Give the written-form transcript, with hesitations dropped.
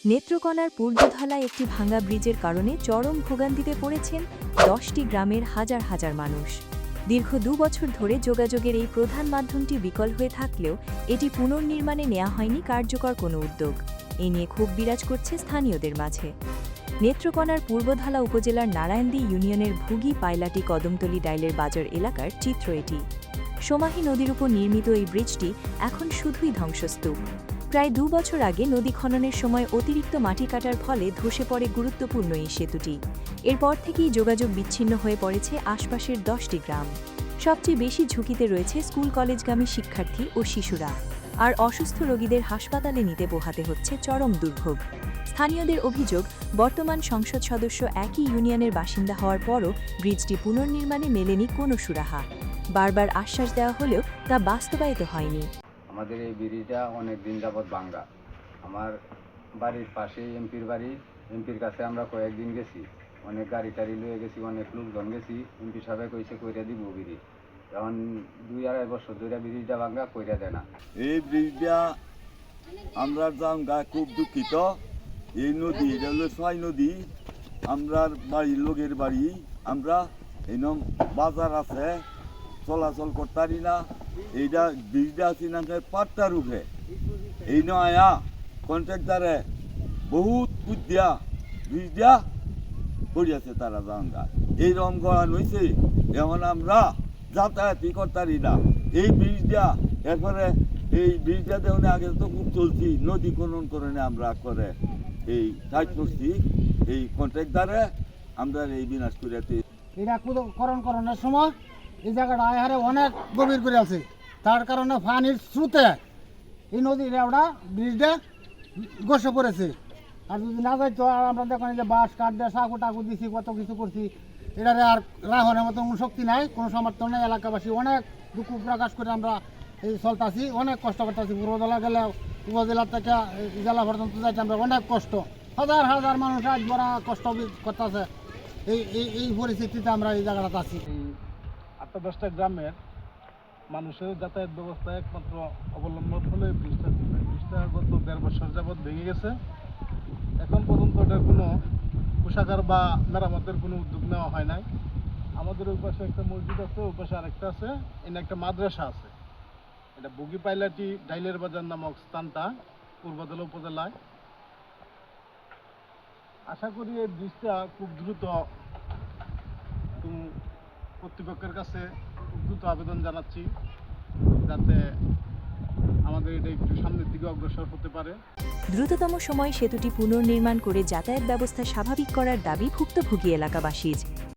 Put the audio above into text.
নেত্রকোনার পূর্বধলায় একটি ভাঙা ব্রিজের কারণে চরম ভোগান্তিতে পড়েছেন 10টি গ্রামের হাজার হাজার মানুষ। দীর্ঘ 2 বছর ধরে যোগাযোগের এই প্রধান মাধ্যমটি বিকল হয়ে থাকলেও এটি পুনর্নির্মাণে নেওয়া হয়নি কার্যকর কোনো উদ্যোগ। এ নিয়ে ক্ষোভ বিরাজ করছে স্থানীয়দের মাঝে। নেত্রকোনার পূর্বধলা উপজেলার নারায়ণদী ইউনিয়নের ভুগি পাইলাটি কদমতলী ডাইলের বাজার এলাকার চিত্র এটি। সোমাহি নদীর উপর নির্মিত এই ব্রিজটি এখন শুধুই ধ্বংসস্তূপ। প্রায় 2 বছর আগে নদী খননের সময় অতিরিক্ত মাটি কাটার ফলে ধসে পড়ে গুরুত্বপূর্ণ এই সেতুটি। এরপর থেকেই যোগাযোগ বিচ্ছিন্ন হয়ে পড়েছে আশপাশের 10টি গ্রাম। সবচেয়ে বেশি ঝুঁকিতে রয়েছে স্কুল কলেজগামী শিক্ষার্থী ও শিশুরা। আর অসুস্থ রোগীদের হাসপাতালে নিতে পোহাতে হচ্ছে চরম দুর্ভোগ। স্থানীয়দের অভিযোগ, বর্তমান সংসদ সদস্য একই ইউনিয়নের বাসিন্দা হওয়ার পরও ব্রিজটি পুনর্নির্মাণে মেলেনি কোনো সুরাহা। বারবার আশ্বাস দেওয়া হলেও তা বাস্তবায়িত হয়নি। আমাদের এই ব্রিজটা অনেক দিন যাবৎ ভাঙ্গা। আমার বাড়ির পাশেই এমপির বাড়ি। এমপির কাছে আমরা কয়েকদিন গেছি, অনেক গাড়ি টাড়ি লয়ে গেছি, অনেক লোকজন গেছি। এমপি সাহেব কইছে কইরা দিব ব্রিজ। এখন 2-2.5 বছর ধরে ব্রিজটা ভাঙ্গা, কইরা দেয় না। এই ব্রিজটা আমরা খুব দুঃখিত। এই নদী, এটা হলো 6 নদী। আমরা বাড়ির লোকের বাড়ি, আমরা এরকম বাজার আছে, চলাচল করতে পারি না। এইটা ব্রিজটা আছি না পাট্টার উঠে এই নয়া কন্ট্রাক্টারে বহুত বুদ্ধিয়া ব্রিজটা করিয়াছে তারা জাঙ্গা। এইরকম করা হয়েছে, এখন আমরা যাতায়াতই করতে পারি না এই ব্রিজটা। এরপরে এই ব্রিজটা দেখুন, আগে তো খুব চলছি, নদী খনন করে আমরা করে এই টাইট করছি। এই কন্ট্রাক্টারে আমরা এই বিনাশ করিয়াতে এটা করণের সময় এই জায়গাটা আহারে অনেক গভীর করে আছে। তার কারণে পানির স্রোতে এই নদীর ওটা ব্রিজটা গসে পড়েছে। আর যদি না যাইতো, আর আমরা দেখুন যে বাঁশ কাঠ দিয়ে সাঁকু টাকু দিছি, কত কিছু করছি, এটারে আর রাহনের মতো কোনো শক্তি নাই, কোনো সমর্থন নেই। এলাকাবাসী অনেক দুঃখ প্রকাশ করে আমরা এই চলতেছি, অনেক কষ্ট করতেছি। পূর্বজেলা গেলে উপজেলা থেকে জেলা পর্যন্ত যাইতে আমরা অনেক কষ্ট, হাজার হাজার মানুষ আজ বড় কষ্ট করতেছে। এই পরিস্থিতিতে আমরা এই জায়গাটাতে আছি। এই 8-10টা গ্রামের মানুষের যাতায়াত ব্যবস্থা একমাত্র অবলম্বন হলে ব্রিজটা গত 1.5 বছর যাবৎ ভেঙে গেছে। এখন পর্যন্ত এটার কোনো কোষাগার বা মেরামতের কোনো উদ্যোগ নেওয়া হয় নাই। আমাদের ওই পাশে একটা মসজিদ আছে, ওই পাশে আরেকটা আছে, এনে একটা মাদ্রাসা আছে। এটা ভুগি পাইলাটি ডাইলের বাজার নামক স্থানটা পূর্বধলা উপজেলায়। আশা করি এই ব্রিজটা খুব দ্রুত কর্তৃপক্ষের কাছে খুব দ্রুত আবেদন জানাচ্ছি, যাতে আমাদের এটা একটু সামনের দিকে অগ্রসর হতে পারে। দ্রুততম সময়ে সেতুটি পুনর্নির্মাণ করে যাতায়াত ব্যবস্থা স্বাভাবিক করার দাবি ভুক্তভোগী এলাকাবাসীর।